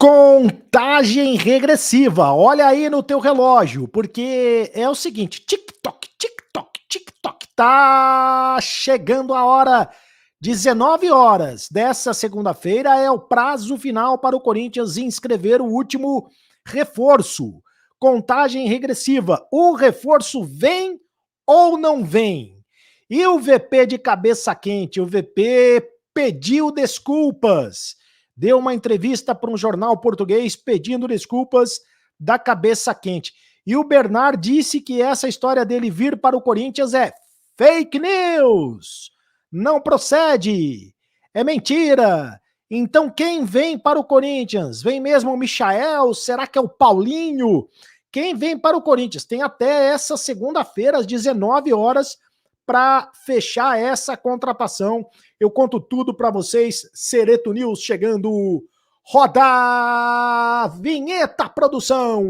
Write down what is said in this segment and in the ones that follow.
Contagem regressiva, olha aí no teu relógio, porque é o seguinte, tic-toc, tic-toc, tic-toc, tá chegando a hora, 19 horas dessa segunda-feira é o prazo final para o Corinthians inscrever o último reforço. Contagem regressiva, o reforço vem ou não vem? E o VP de cabeça quente, o VP pediu desculpas. Deu uma entrevista para um jornal português pedindo desculpas da cabeça quente. E o Bernard disse que essa história dele vir para o Corinthians é fake news, não procede, é mentira. Então quem vem para o Corinthians? Vem mesmo o Michael? Será que é o Paulinho? Quem vem para o Corinthians? Tem até essa segunda-feira, às 19 horas, para fechar essa contratação. Eu conto tudo para vocês. Cereto News chegando. Roda a vinheta, produção!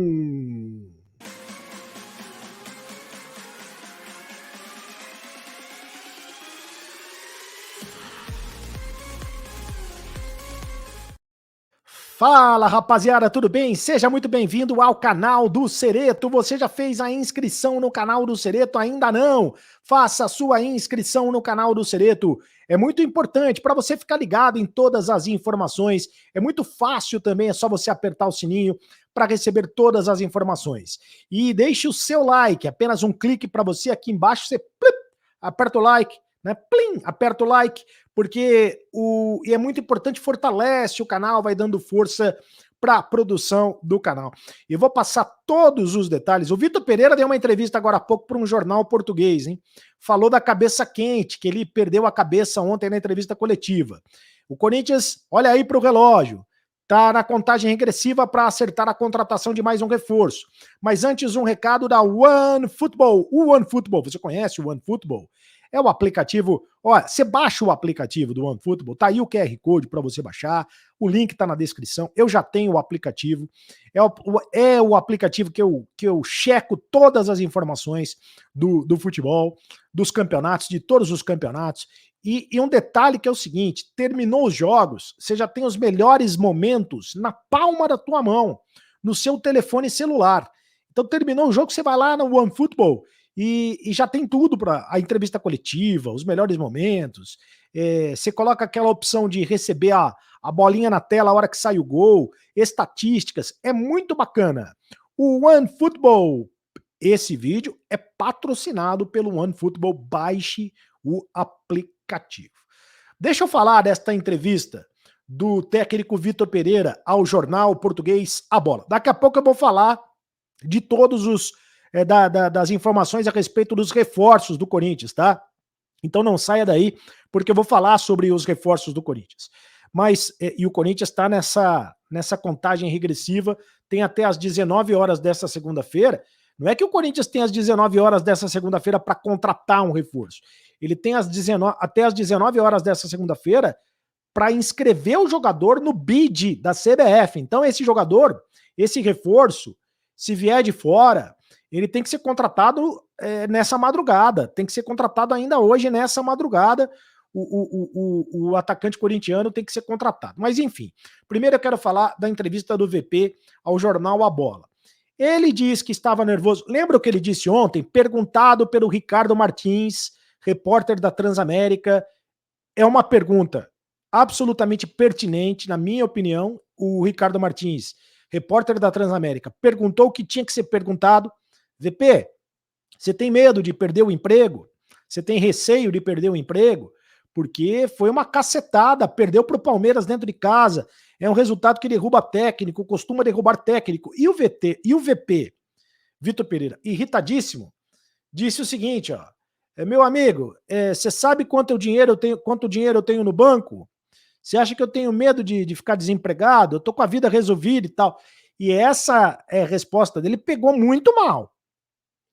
Fala, rapaziada, tudo bem? Seja muito bem-vindo ao canal do Cereto. Você já fez a inscrição no canal do Cereto? Ainda não? Faça a sua inscrição no canal do Cereto. É muito importante para você ficar ligado em todas as informações. É muito fácil também, é só você apertar o sininho para receber todas as informações. E deixe o seu like, apenas um clique para você aqui embaixo, você aperta o like, né? Plim, aperta o like, porque e é muito importante, fortalece o canal, vai dando força para a produção do canal. Eu vou passar todos os detalhes. O Vitor Pereira deu uma entrevista agora há pouco para um jornal português, hein? Falou da cabeça quente, que ele perdeu a cabeça ontem na entrevista coletiva. O Corinthians, olha aí para o relógio, tá na contagem regressiva para acertar a contratação de mais um reforço. Mas antes, um recado da OneFootball. O OneFootball, você conhece o OneFootball? É o aplicativo, ó, você baixa o aplicativo do OneFootball, tá aí o QR Code para você baixar, o link tá na descrição, eu já tenho o aplicativo, é o aplicativo que eu checo todas as informações do futebol, dos campeonatos, de todos os campeonatos, e um detalhe que é o seguinte, terminou os jogos, você já tem os melhores momentos na palma da tua mão, no seu telefone celular. Então terminou o jogo, você vai lá no OneFootball, e já tem tudo para a entrevista coletiva, os melhores momentos. Você coloca aquela opção de receber a bolinha na tela a hora que sai o gol, estatísticas, é muito bacana. O OneFootball, esse vídeo é patrocinado pelo OneFootball, baixe o aplicativo. Deixa eu falar desta entrevista do técnico Vitor Pereira ao jornal português A Bola. Daqui a pouco eu vou falar de todos os das informações a respeito dos reforços do Corinthians, tá? Então não saia daí, porque eu vou falar sobre os reforços do Corinthians. Mas, e o Corinthians está nessa contagem regressiva, tem até as 19 horas dessa segunda-feira. Não é que o Corinthians tem as 19 horas dessa segunda-feira para contratar um reforço. Ele tem até as 19 horas dessa segunda-feira para inscrever o jogador no bid da CBF. Então esse jogador, esse reforço, se vier de fora, ele tem que ser contratado nessa madrugada, tem que ser contratado ainda hoje nessa madrugada, o atacante corintiano tem que ser contratado. Mas enfim, primeiro eu quero falar da entrevista do VP ao jornal A Bola. Ele diz que estava nervoso, lembra o que ele disse ontem? Perguntado pelo Ricardo Martins, repórter da Transamérica, é uma pergunta absolutamente pertinente, na minha opinião. O Ricardo Martins, repórter da Transamérica, perguntou o que tinha que ser perguntado. VP, você tem medo de perder o emprego? Você tem receio de perder o emprego? Porque foi uma cacetada, perdeu para o Palmeiras dentro de casa, é um resultado que derruba técnico, costuma derrubar técnico. E o VP, Vitor Pereira, irritadíssimo, disse o seguinte, ó, meu amigo, você sabe quanto dinheiro eu tenho no banco? Você acha que eu tenho medo de ficar desempregado? Eu tô com a vida resolvida e tal. E essa resposta dele pegou muito mal,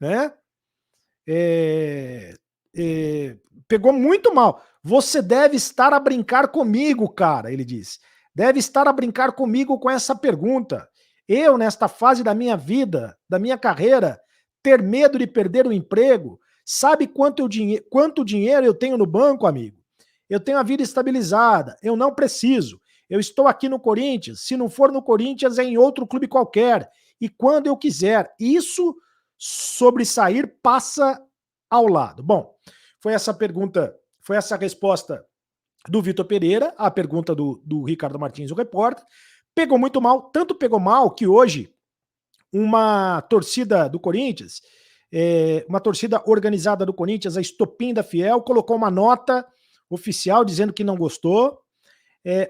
né? Pegou muito mal. Você deve estar a brincar comigo, cara, ele disse. Deve estar a brincar comigo com essa pergunta. Eu, nesta fase da minha vida, da minha carreira, ter medo de perder o emprego, sabe quanto dinheiro eu tenho no banco, amigo? Eu tenho a vida estabilizada, eu não preciso. Eu estou aqui no Corinthians, se não for no Corinthians é em outro clube qualquer, e quando eu quiser. Isso sobre sair passa ao lado. Bom, foi essa pergunta, foi essa resposta do Vitor Pereira, a pergunta do Ricardo Martins, o repórter. Pegou muito mal, tanto pegou mal que hoje uma torcida do Corinthians, uma torcida organizada do Corinthians, a Estopim da Fiel, colocou uma nota oficial dizendo que não gostou.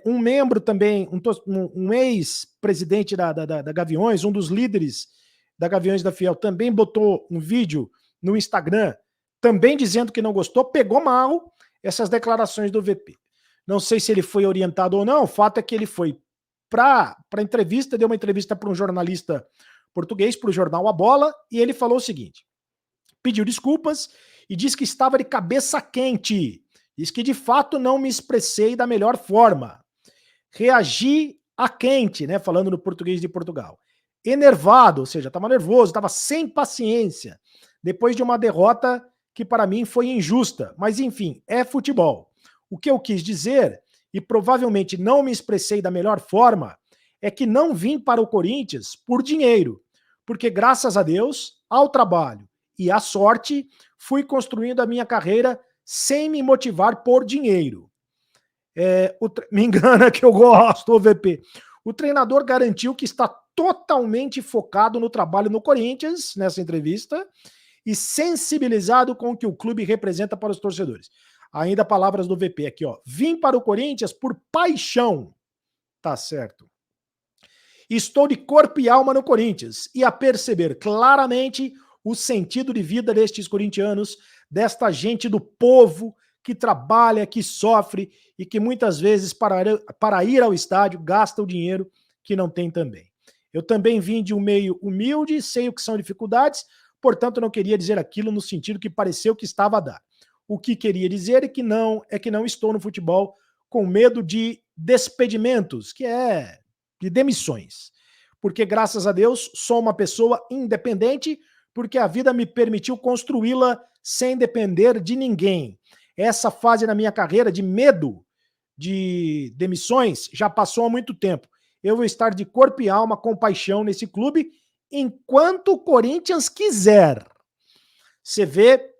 Um membro também, um ex-presidente da Gaviões, um dos líderes da Gaviões da Fiel, também botou um vídeo no Instagram, também dizendo que não gostou, pegou mal essas declarações do VP. Não sei se ele foi orientado ou não, o fato é que ele foi para a entrevista, deu uma entrevista para um jornalista português, para o jornal A Bola, e ele falou o seguinte, pediu desculpas e disse que estava de cabeça quente, diz que de fato não me expressei da melhor forma, reagi a quente, né, falando no português de Portugal, enervado, ou seja, estava nervoso, estava sem paciência, depois de uma derrota que para mim foi injusta, mas enfim, é futebol. O que eu quis dizer, e provavelmente não me expressei da melhor forma, é que não vim para o Corinthians por dinheiro, porque graças a Deus, ao trabalho e à sorte, fui construindo a minha carreira sem me motivar por dinheiro. Me engana que eu gosto, o VP. O treinador garantiu que está totalmente focado no trabalho no Corinthians, nessa entrevista, e sensibilizado com o que o clube representa para os torcedores. Ainda palavras do VP aqui, ó. Vim para o Corinthians por paixão. Tá certo. Estou de corpo e alma no Corinthians e a perceber claramente o sentido de vida destes corintianos, desta gente do povo que trabalha, que sofre e que muitas vezes para ir ao estádio gasta o dinheiro que não tem também. Eu também vim de um meio humilde, sei o que são dificuldades, portanto não queria dizer aquilo no sentido que pareceu que estava a dar. O que queria dizer é que não estou no futebol com medo de despedimentos, que é de demissões. Porque, graças a Deus, sou uma pessoa independente, porque a vida me permitiu construí-la sem depender de ninguém. Essa fase na minha carreira de medo de demissões já passou há muito tempo. Eu vou estar de corpo e alma, com paixão nesse clube, enquanto o Corinthians quiser. Você vê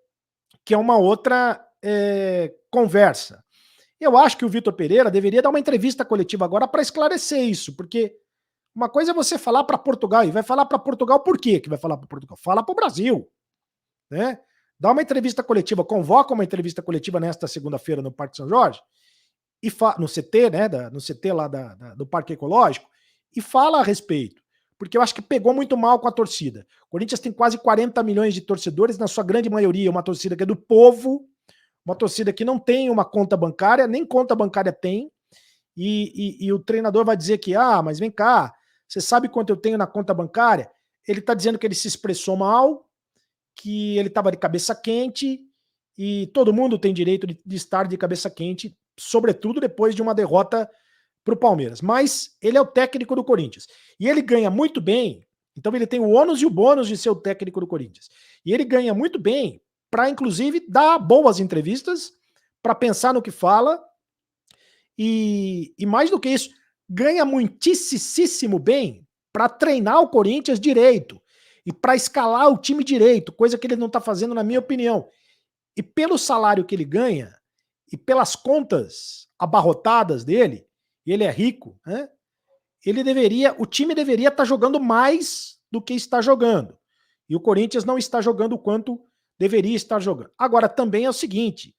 que é uma outra conversa. Eu acho que o Vitor Pereira deveria dar uma entrevista coletiva agora para esclarecer isso, porque uma coisa é você falar para Portugal, e vai falar para Portugal por quê que vai falar para Portugal? Fala para o Brasil, né? Dá uma entrevista coletiva, convoca uma entrevista coletiva nesta segunda-feira no Parque São Jorge, e no CT, né, no CT lá do Parque Ecológico, e fala a respeito, porque eu acho que pegou muito mal com a torcida. O Corinthians tem quase 40 milhões de torcedores, na sua grande maioria uma torcida que é do povo, uma torcida que não tem uma conta bancária, nem conta bancária tem, e o treinador vai dizer que, mas vem cá, você sabe quanto eu tenho na conta bancária? Ele está dizendo que ele se expressou mal, que ele estava de cabeça quente, e todo mundo tem direito de estar de cabeça quente, sobretudo depois de uma derrota para o Palmeiras. Mas ele é o técnico do Corinthians. E ele ganha muito bem, então ele tem o ônus e o bônus de ser o técnico do Corinthians. E ele ganha muito bem para, inclusive, dar boas entrevistas, para pensar no que fala, e mais do que isso, ganha muitíssimo bem para treinar o Corinthians direito e para escalar o time direito, coisa que ele não está fazendo, na minha opinião. E pelo salário que ele ganha e pelas contas abarrotadas dele, ele é rico, né? O time deveria estar jogando mais do que está jogando. E o Corinthians não está jogando o quanto deveria estar jogando. Agora, também é o seguinte,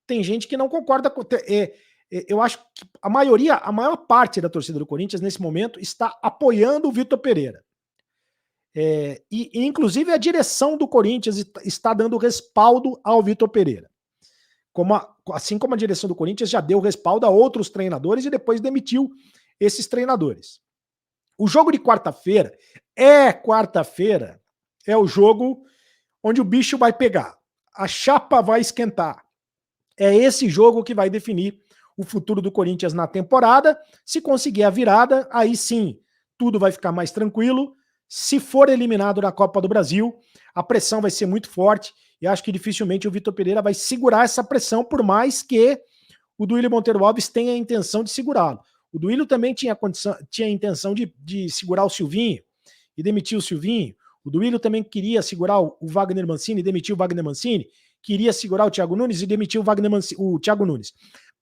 tem gente que não concorda com... eu acho que a maior parte da torcida do Corinthians, nesse momento, está apoiando o Vitor Pereira. E inclusive, a direção do Corinthians está dando respaldo ao Vitor Pereira. Assim como a direção do Corinthians já deu respaldo a outros treinadores e depois demitiu esses treinadores. O jogo de quarta-feira é o jogo onde o bicho vai pegar. A chapa vai esquentar. É esse jogo que vai definir o futuro do Corinthians na temporada. Se conseguir a virada, aí sim, tudo vai ficar mais tranquilo. Se for eliminado na Copa do Brasil, a pressão vai ser muito forte e acho que dificilmente o Vitor Pereira vai segurar essa pressão, por mais que o Duílio Monteiro Alves tenha a intenção de segurá-lo. O Duílio também tinha a intenção de segurar o Silvinho e demitir o Silvinho. O Duílio também queria segurar o Wagner Mancini e demitir o Wagner Mancini. Queria segurar o Thiago Nunes e demitir o Thiago Nunes.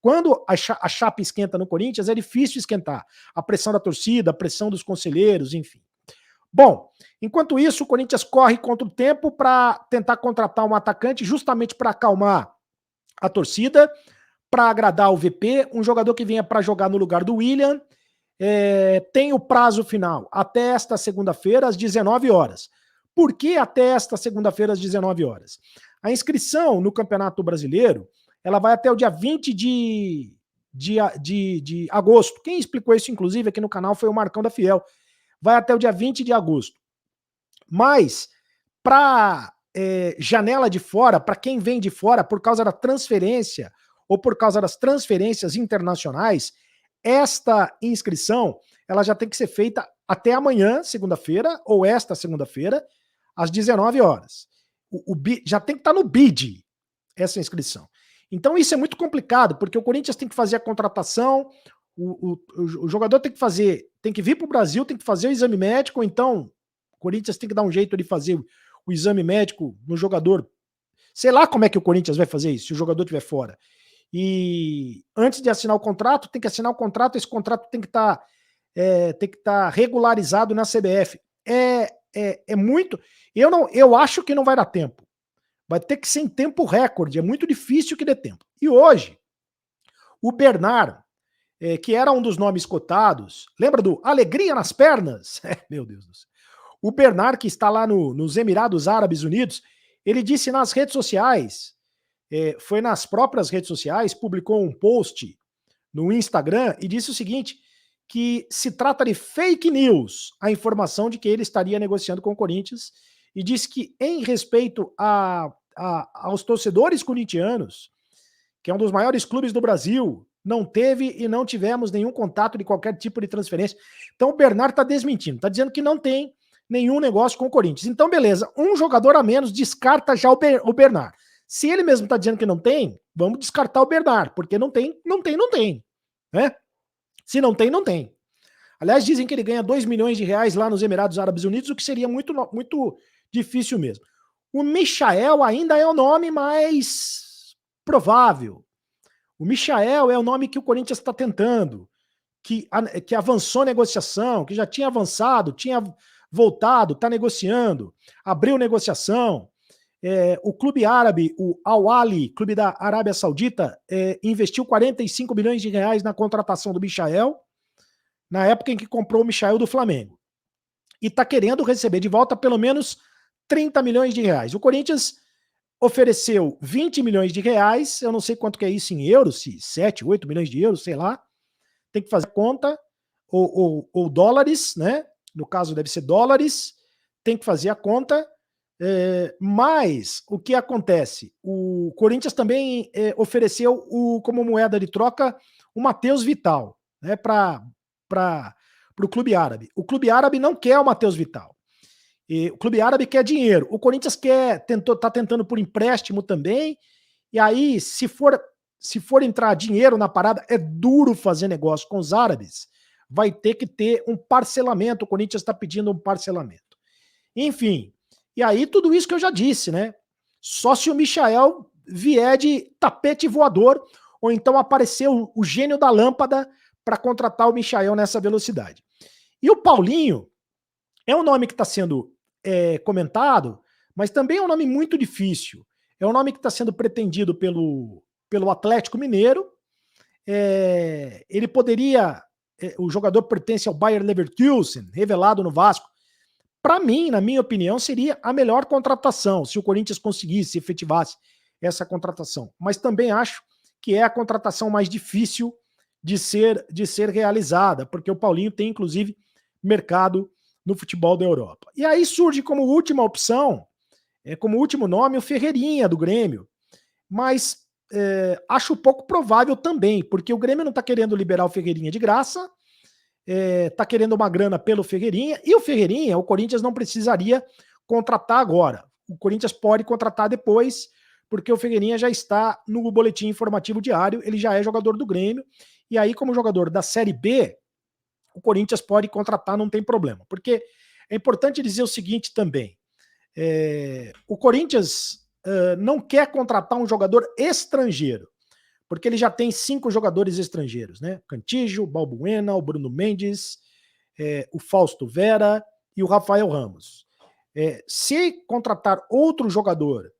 Quando a chapa esquenta no Corinthians, é difícil esquentar. A pressão da torcida, a pressão dos conselheiros, enfim. Bom, enquanto isso, o Corinthians corre contra o tempo para tentar contratar um atacante justamente para acalmar a torcida, para agradar o VP, um jogador que venha para jogar no lugar do William. Tem o prazo final até esta segunda-feira, às 19 horas. Por que até esta segunda-feira, às 19 horas? A inscrição no Campeonato Brasileiro ela vai até o dia 20 de agosto. Quem explicou isso, inclusive, aqui no canal foi o Marcão da Fiel. Vai até o dia 20 de agosto. Mas, para janela de fora, para quem vem de fora, por causa da transferência ou por causa das transferências internacionais, esta inscrição ela já tem que ser feita até amanhã, segunda-feira, ou esta segunda-feira, às 19 horas. Já tem que estar no BID essa inscrição. Então isso é muito complicado, porque o Corinthians tem que fazer a contratação, o jogador tem que vir para o Brasil, tem que fazer o exame médico, então o Corinthians tem que dar um jeito de fazer o exame médico no jogador. Sei lá como é que o Corinthians vai fazer isso, se o jogador estiver fora. E antes de assinar o contrato, tem que assinar o contrato, esse contrato tem que estar regularizado na CBF. É muito... Eu acho que não vai dar tempo. Vai ter que ser em tempo recorde, é muito difícil que dê tempo. E hoje, o Bernard, que era um dos nomes cotados, lembra do Alegria nas Pernas? Meu Deus do céu. O Bernard, que está lá nos Emirados Árabes Unidos, ele disse nas redes sociais, foi nas próprias redes sociais, publicou um post no Instagram e disse o seguinte, que se trata de fake news, a informação de que ele estaria negociando com o Corinthians, e disse que em respeito aos torcedores corintianos, que é um dos maiores clubes do Brasil, não teve e não tivemos nenhum contato de qualquer tipo de transferência. Então o Bernard está desmentindo, está dizendo que não tem nenhum negócio com o Corinthians. Então beleza, um jogador a menos descarta já o Bernard. Se ele mesmo está dizendo que não tem, vamos descartar o Bernard, porque não tem, né? Se não tem, não tem. Aliás, dizem que ele ganha 2 milhões de reais lá nos Emirados Árabes Unidos, o que seria muito difícil mesmo. O Michael ainda é o nome mais provável. O Michael é o nome que o Corinthians está tentando, que avançou a negociação, que já tinha avançado, tinha voltado, está negociando, abriu negociação. O clube árabe, o Al-Ahly, clube da Arábia Saudita, investiu 45 milhões de reais na contratação do Michael, na época em que comprou o Michael do Flamengo. E está querendo receber de volta pelo menos 30 milhões de reais. O Corinthians ofereceu 20 milhões de reais, eu não sei quanto que é isso em euros, se 7, 8 milhões de euros, sei lá. Tem que fazer conta, ou dólares, né? No caso deve ser dólares, tem que fazer a conta. Mas o que acontece? O Corinthians também ofereceu como moeda de troca o Matheus Vital, né, para o clube árabe. O clube árabe não quer o Matheus Vital. O clube árabe quer dinheiro. O Corinthians está tentando por empréstimo também. E aí, se for entrar dinheiro na parada, é duro fazer negócio com os árabes. Vai ter que ter um parcelamento. O Corinthians está pedindo um parcelamento. Enfim. E aí, tudo isso que eu já disse, né? Só se o Michael vier de tapete voador, ou então aparecer o gênio da lâmpada para contratar o Michael nessa velocidade. E o Paulinho é um nome que está sendo comentado, mas também é um nome muito difícil. É um nome que está sendo pretendido pelo Atlético Mineiro. Ele poderia... o jogador pertence ao Bayer Leverkusen, revelado no Vasco. Para mim, na minha opinião, seria a melhor contratação, se o Corinthians conseguisse, efetivasse essa contratação. Mas também acho que é a contratação mais difícil de ser realizada, porque o Paulinho tem, inclusive, mercado no futebol da Europa. E aí surge como última opção, como último nome, o Ferreirinha, do Grêmio. Mas acho pouco provável também, porque o Grêmio não está querendo liberar o Ferreirinha de graça, está querendo uma grana pelo Ferreirinha, e o Ferreirinha, o Corinthians não precisaria contratar agora. O Corinthians pode contratar depois, porque o Ferreirinha já está no boletim informativo diário, ele já é jogador do Grêmio, E aí, como jogador da Série B, o Corinthians pode contratar, não tem problema. Porque é importante dizer o seguinte também. O Corinthians não quer contratar um jogador estrangeiro, porque ele já tem 5 jogadores estrangeiros, né? Cantígio, o Balbuena, o Bruno Mendes, o Fausto Vera e o Rafael Ramos. Se contratar outro jogador,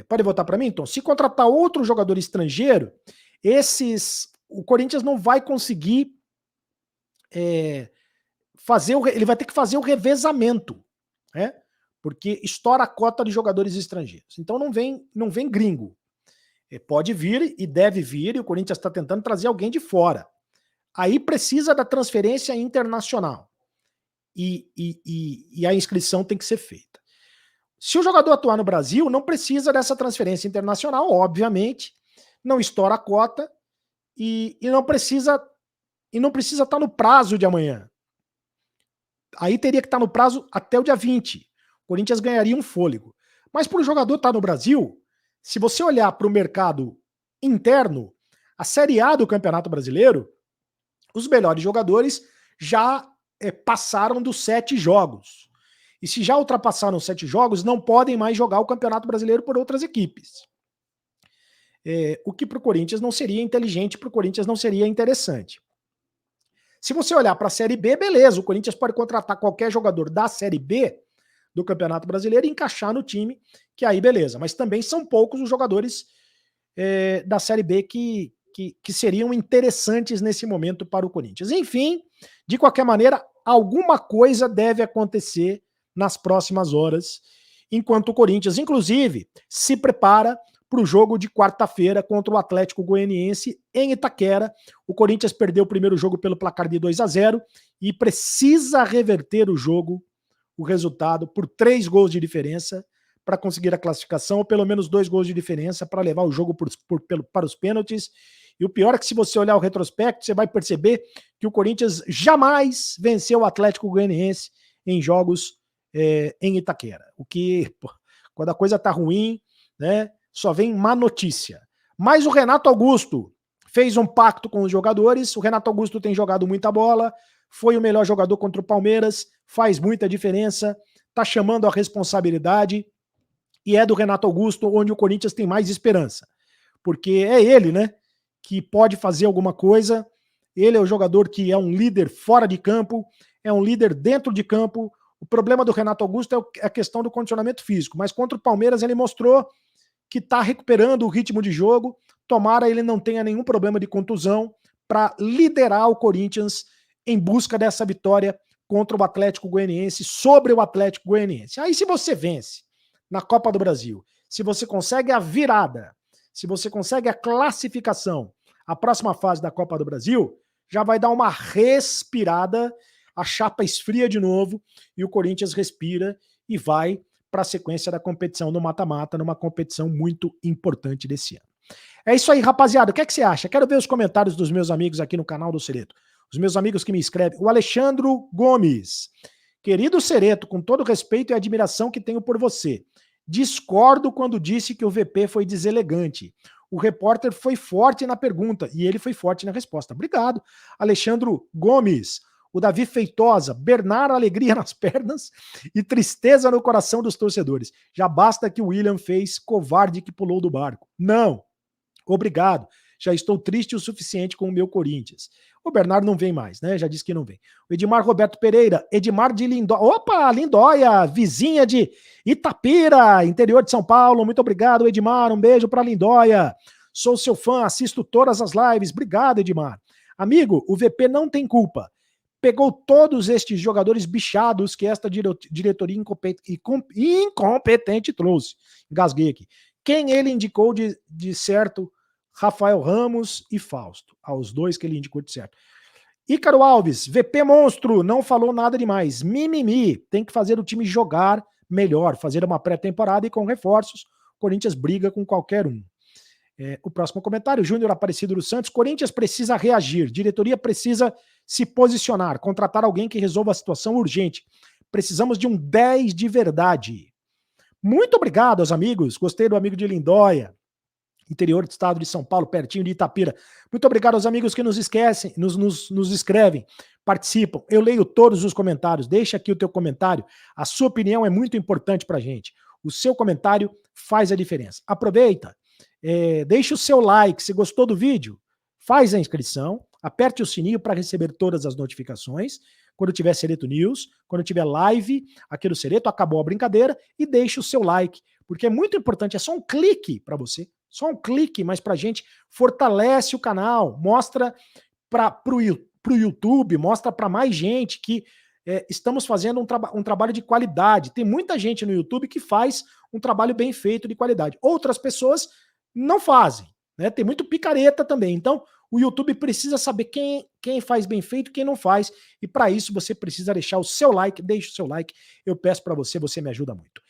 pode voltar para mim, então? Se contratar outro jogador estrangeiro, o Corinthians não vai conseguir ele vai ter que fazer o revezamento, né? Porque estoura a cota de jogadores estrangeiros. Então não vem gringo. Pode vir e deve vir, e o Corinthians está tentando trazer alguém de fora. Aí precisa da transferência internacional. E a inscrição tem que ser feita. Se o jogador atuar no Brasil, não precisa dessa transferência internacional, obviamente, não estoura a cota e não precisa estar no prazo de amanhã. Aí teria que estar no prazo até o dia 20. O Corinthians ganharia um fôlego. Mas para o jogador estar no Brasil, se você olhar para o mercado interno, a Série A do Campeonato Brasileiro, os melhores jogadores já passaram dos 7 jogos. E se já ultrapassaram os 7 jogos, não podem mais jogar o Campeonato Brasileiro por outras equipes. O que para o Corinthians não seria inteligente, para o Corinthians não seria interessante. Se você olhar para a Série B, beleza, o Corinthians pode contratar qualquer jogador da Série B do Campeonato Brasileiro e encaixar no time, que aí beleza. Mas também são poucos os jogadores da Série B que seriam interessantes nesse momento para o Corinthians. Enfim, de qualquer maneira, alguma coisa deve acontecer nas próximas horas, enquanto o Corinthians, inclusive, se prepara para o jogo de quarta-feira contra o Atlético Goianiense em Itaquera. O Corinthians perdeu o primeiro jogo pelo placar de 2-0 e precisa reverter o resultado por 3 gols de diferença para conseguir a classificação, ou pelo menos 2 gols de diferença para levar o jogo para os pênaltis. E o pior é que se você olhar o retrospecto, você vai perceber que o Corinthians jamais venceu o Atlético Goianiense em jogos em Itaquera. O que, quando a coisa tá ruim, né, só vem má notícia. Mas o Renato Augusto fez um pacto com os jogadores. O Renato Augusto tem jogado muita bola, foi o melhor jogador contra o Palmeiras, faz muita diferença, tá chamando a responsabilidade, e é do Renato Augusto onde o Corinthians tem mais esperança. Porque é ele, né, que pode fazer alguma coisa. Ele é o jogador que é um líder fora de campo, é um líder dentro de campo. O problema do Renato Augusto é a questão do condicionamento físico, mas contra o Palmeiras ele mostrou que está recuperando o ritmo de jogo. Tomara ele não tenha nenhum problema de contusão para liderar o Corinthians em busca dessa vitória contra o Atlético Goianiense, sobre o Atlético Goianiense. Aí se você vence na Copa do Brasil, se você consegue a virada, se você consegue a classificação, a próxima fase da Copa do Brasil, já vai dar uma respirada, a chapa esfria de novo e o Corinthians respira e vai para a sequência da competição no mata-mata, numa competição muito importante desse ano. É isso aí, rapaziada. O que é que você acha? Quero ver os comentários dos meus amigos aqui no canal do Cereto. Os meus amigos que me escrevem. O Alexandro Gomes. Querido Cereto, com todo o respeito e admiração que tenho por você, discordo quando disse que o VP foi deselegante. O repórter foi forte na pergunta e ele foi forte na resposta. Obrigado, Alexandro Gomes. O Davi Feitosa, Bernardo alegria nas pernas e tristeza no coração dos torcedores. Já basta que o William fez, covarde que pulou do barco. Não, obrigado. Já estou triste o suficiente com o meu Corinthians. O Bernardo não vem mais, né? Já disse que não vem. O Edmar Roberto Pereira, Edmar de Lindóia. Opa, Lindóia, vizinha de Itapira, interior de São Paulo. Muito obrigado, Edmar. Um beijo para Lindóia. Sou seu fã, assisto todas as lives. Obrigado, Edmar. Amigo, o VP não tem culpa. Pegou todos estes jogadores bichados que esta diretoria incompetente trouxe. Engasguei aqui. Quem ele indicou de certo? Rafael Ramos e Fausto. Aos 2 que ele indicou de certo. Ícaro Alves, VP monstro, não falou nada demais. Mimimi, tem que fazer o time jogar melhor, fazer uma pré-temporada e com reforços. Corinthians briga com qualquer um. O próximo comentário, Júnior Aparecido dos Santos. Corinthians precisa reagir, diretoria precisa se posicionar, contratar alguém que resolva a situação urgente. Precisamos de um 10 de verdade. Muito obrigado aos amigos, gostei do amigo de Lindóia. interior do estado de São Paulo, pertinho de Itapira. Muito obrigado aos amigos que nos esquecem, nos escrevem, participam. Eu leio todos os comentários. Deixa aqui o teu comentário. A sua opinião é muito importante pra gente. O seu comentário faz a diferença. Aproveita, deixa o seu like. Se gostou do vídeo, faz a inscrição, aperte o sininho para receber todas as notificações. Quando tiver Sereto News, quando tiver live aqui do Sereto, acabou a brincadeira, e deixe o seu like, porque é muito importante, é só um clique para você, só um clique, mas pra gente fortalece o canal, mostra pro YouTube, mostra para mais gente que estamos fazendo um trabalho de qualidade. Tem muita gente no YouTube que faz um trabalho bem feito de qualidade. Outras pessoas não fazem, né? Tem muito picareta também. Então, o YouTube precisa saber quem faz bem feito e quem não faz. E para isso você precisa deixar o seu like, deixe o seu like. Eu peço para você, você me ajuda muito.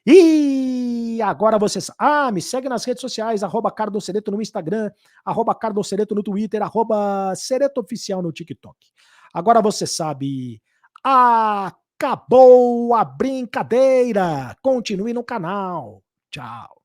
E agora vocês. Me segue nas redes sociais, @Cardocereto no Instagram, @Cardocereto no Twitter, @CeretoOficial no TikTok. Agora você sabe. Acabou a brincadeira! Continue no canal. Tchau.